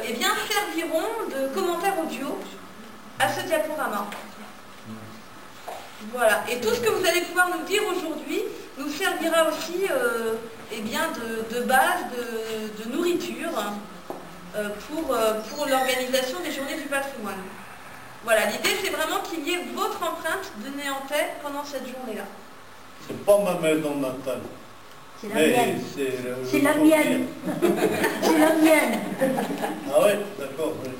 eh bien, serviront de commentaire audio à ce diaporama. Voilà. Et tout ce que vous allez pouvoir nous dire aujourd'hui nous servira aussi eh bien, de base de nourriture pour l'organisation des journées du patrimoine. Voilà, l'idée c'est vraiment qu'il y ait votre empreinte de Néantais pendant cette journée-là. C'est pas ma maison natale. C'est la mienne. C'est la mienne. C'est la mienne. Ah ouais, d'accord. Oui.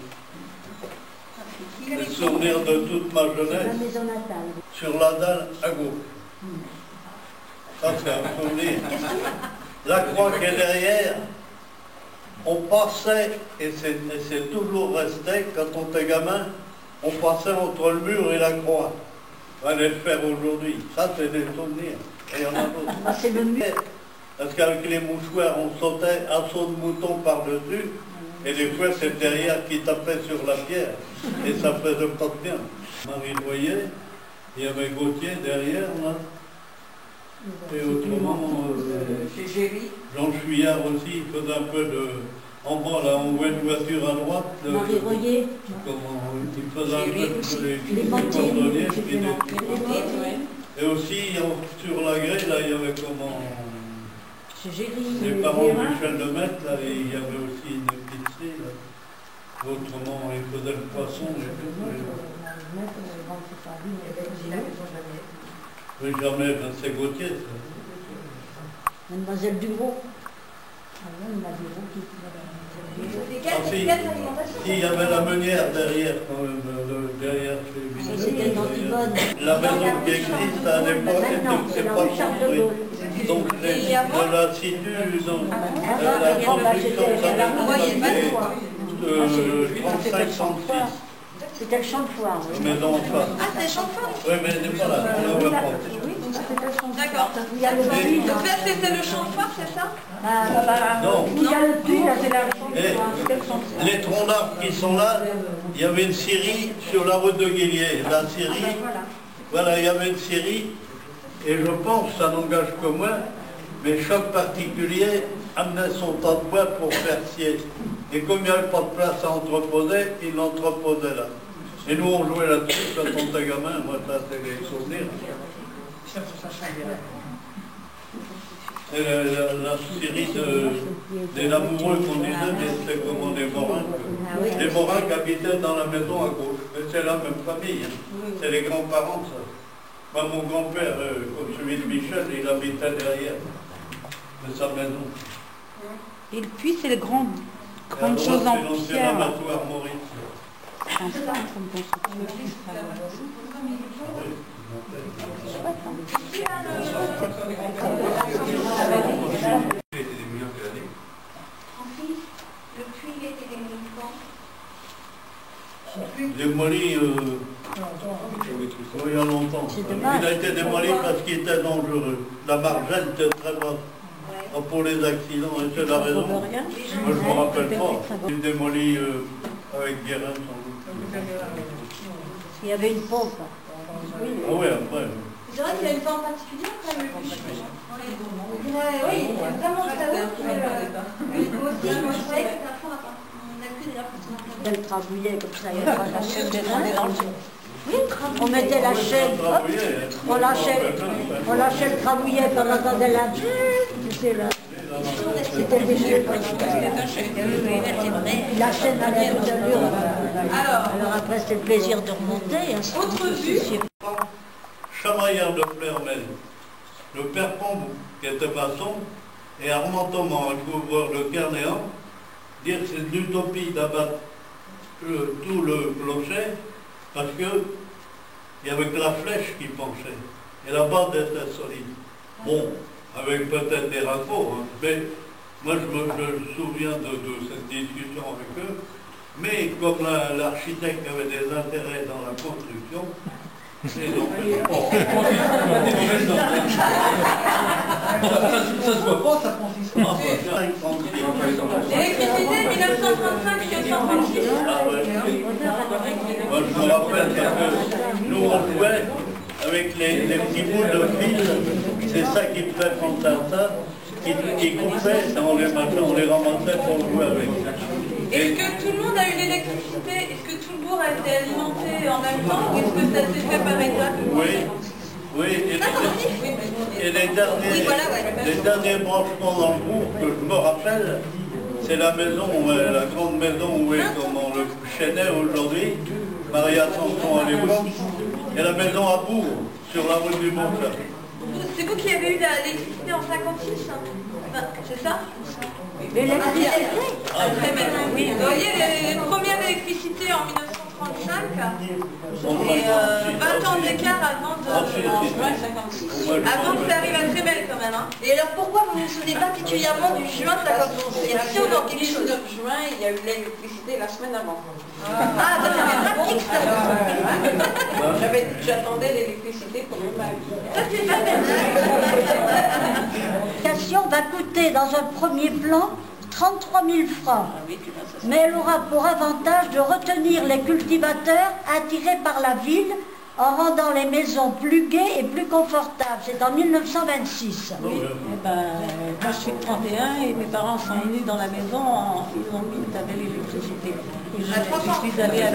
Le souvenir de toute ma jeunesse. La maison natale. Sur la dalle à gauche. Ça c'est un souvenir. La croix qui est derrière, on passait, et c'est toujours resté, quand on était gamin, on passait entre le mur et la croix. On va aller le faire aujourd'hui. Ça c'est des souvenirs. Et il y en a d'autres. Ah, c'est le mur. Parce qu'avec les mouchoirs, on sautait à saut de mouton par-dessus, et des fois c'est derrière qui tapait sur la pierre, et ça faisait pas de bien. Marie Loyer, il y avait Gauthier derrière, là. Et autrement, Jean Chouillard aussi, il faisait un peu de... En bas, là, on voit une voiture à droite. Marie Royer. Comment, il faisait un peu de Les Montagnes. Et aussi, sur la grille, là, il y avait comment... Les Les parents de Michel Lemaitre, là, il y avait aussi une épicerie, là. Autrement, ils faisaient le poisson. Oui, jamais, ben, c'est Gauthier, ça. Mademoiselle Dugros. Si, il y avait la meunière derrière, quand même, derrière chez la maison qui existe à l'époque, c'est pas construit. Donc, de la situ, la construction, ça fait 35-36. C'était le champ de foire. Mais non, pas. Ah, c'est le champ de foire? Oui, mais elle n'est pas là, on la voit pas. D'accord. Donc là, c'était le champ de foire, c'est ça? Non. Il y a le puits, là, c'est la Les troncs d'arbres qui sont là, il y avait une scierie sur la route de Guillier. La scierie, voilà, il y avait une scierie, et je pense, ça n'engage que moi, mais chaque particulier amenait son tas de bois pour faire scier. Et comme il n'y avait pas de place à entreposer, il l'entreposait là. Et nous, on jouait là-dessus quand on était gamin. Moi, ça, c'est les souvenirs. Et la série des amoureux qu'on disait, mais c'était comment des Morins. Les Morins qui habitaient dans la maison à gauche. Mais c'est la même famille. Hein. C'est les grands-parents, ça. Moi, mon grand-père, comme celui de Michel, il habitait derrière de sa maison. Et le puits, c'est les grandes choses en pierre. Maurice. Un centre de construction. Démoli il y a longtemps. Il a été démoli parce qu'il était dangereux. La margelle était très basse. Pour les accidents, et c'est la raison. Moi, je ne me rappelle pas. Il est démoli avec Guérin, sans doute. Il y avait une pompe. Ah oui, après. C'est vrai qu'il y a une forme particulière quand même. Oui, il est vraiment très haut. Moi aussi, moi je croyais que c'était un fond à part. On a cru d'ailleurs Elle travaillait comme ça, il y avait la chaîne de oui, on mettait la chaîne, hop, on lâchait le tramouillet, puis on entendait la... C'était là. C'était des jeux. La chaîne allait tout à l'heure. Alors après, c'était le plaisir de remonter. Autre vue. Chamaillard de Flermel, le père Pambou, qui était maçon, et Armand Thomas, un couvreur de Carnéan, dire que c'est une utopie d'abattre tout le clocher, parce que il y avait que la flèche qui penchait, et la base était solide. Bon, avec peut-être des rapports, hein, mais moi je me souviens de cette discussion avec eux, mais comme l'architecte avait des intérêts dans la construction, et donc, ça se voit pas, ça consiste en L'électricité 1935-1936. Ah ouais. Moi je me rappelle que nous on jouait avec les petits bouts de fil, c'est ça qui me fait penser à ça, qui coupaient, on les ramassait pour jouer avec. Est-ce que tout le monde a eu l'électricité? Est-ce que tout le bourg a été alimenté en même temps ou est-ce que ça s'est fait par étapes? Oui, oui. Et les derniers branchements dans le bourg que je me rappelle, c'est la maison, la grande maison où est comment le Chenet aujourd'hui, Maria Sanson à l'époque, et la maison à Bourg, sur la route du Mont. C'est vous qui avez eu l'électricité en 56, c'est ça? L'électricité? Oui. Vous voyez, les premières électricités en 1935 et 20 ans d'écart avant que ça arrive à Trémel quand même. Hein. Et alors pourquoi vous ne vous souvenez particulièrement du juin 56? Il y a si longtemps qu'il est 9 juin, il y a eu l'électricité la semaine avant. Ah, ça fait pratique ça. J'attendais l'électricité pour le mal. Ça c'est pas bien. L'éducation va coûter dans un premier plan 33 000 francs. Mais elle aura pour avantage de retenir les cultivateurs attirés par la ville en rendant les maisons plus gaies et plus confortables. C'est en 1926. Oui. Moi je suis de 31 et mes parents sont nés dans la maison, ils ont mis de l'électricité. Et je suis allée à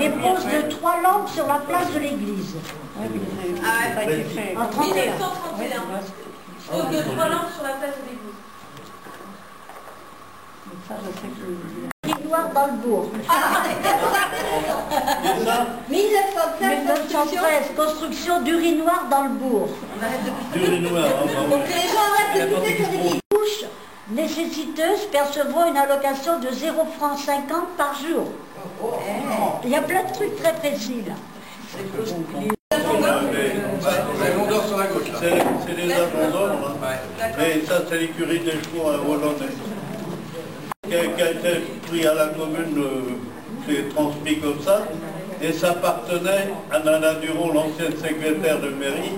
et pose de 3 lampes sur la place de l'église. Ça a été fait. En 31. 1931. Pose de 3 lampes sur la place de l'église. Ça, je sais que Noir dans le bourg. 1913, construction d'urinoir dans le bourg. D'urinoir, Donc que les gens arrêtent de pousser sur l'église. Couches nécessiteuses percevront une allocation de 0,50 francs par jour. Il y a plein de trucs très précis là. La longueur sur la gauche, là. c'est les abandons, mais ça c'est l'écurie des chevaux hollandais. Qui a été pris à la commune, c'est transmis comme ça, et ça appartenait à Nana Duron, l'ancienne secrétaire de mairie,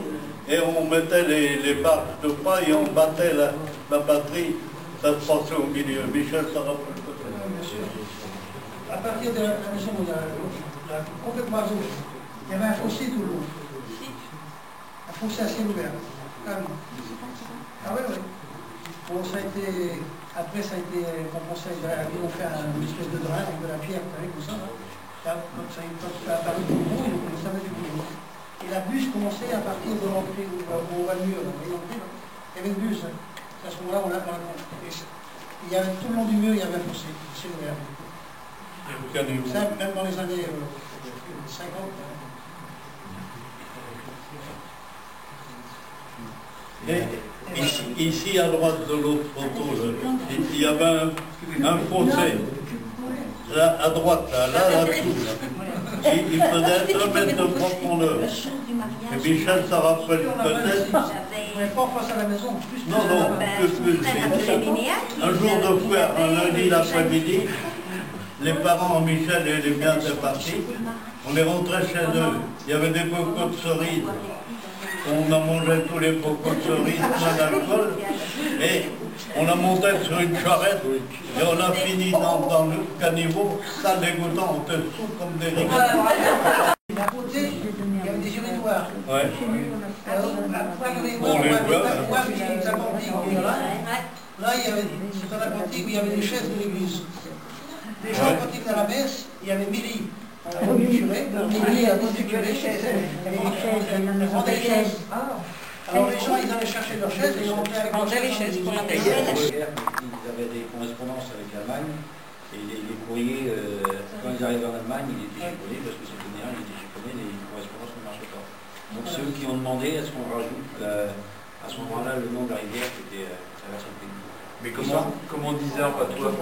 et on mettait les barques de pas et on battait la batterie, ça se passait au milieu. Michel, ça rappelle peut-être. À partir de la maison complètement à gauche, il y avait un fossé tout le long. Un fossé à ciel ouvert. Ah oui. Ah oui, oui. Bon, ça a été, après ça a été compensé, ils ont fait une espèce de drain avec de la pierre, vous savez, comme ça. Là, quand ça a apparu du bout, ils ont commencé à mettre du bout. Et la buse commençait à partir de l'entrée, où on voit le mur, il y avait une buse. À ce moment-là, on l'a il y avait tout le long du mur, il y avait un fossé, ciel ouvert. Ça, même dans les années 50. Et ici, à droite de l'autre photo, il y avait un fossé. Là, à droite, là-dessous. Il faisait 1 mètre de profondeur. Et Michel, ça rappelle peut-être. Vous n'êtes pas face à la maison, plus. Non, plus. Un jour de foire, un lundi l'après-midi, les parents, Michel et les miens étaient partis. On est rentré chez eux. Il y avait des bocaux de cerises. On a mangé tous les bocaux de cerises, plein d'alcool. Et on a monté sur une charrette. Et on a fini dans le caniveau, ça dégoûtant, on était sous comme des rigoles. À côté, il y avait des urinoirs. Ouais. Là, il y avait, c'est un appentis où il y avait les chaises de l'église. Les gens, quand ils venaient à la messe, il y avait Mélie. Du curé, Mélie à cause du curé, il rendait les chaises. Alors les gens, ils allaient chercher leurs chaises et ils rentraient avec leurs chaises pour la messe. Ils avaient des correspondances avec l'Allemagne et les courriers, quand ils arrivaient en Allemagne, ils étaient chiffonés parce que c'était général, ils étaient chiffonnés, les correspondances ne marchaient pas. Donc c'est eux qui ont demandé à ce qu'on rajoute à ce moment-là le nom de la rivière qui était traversée le pays. Mais comment on disait en patois?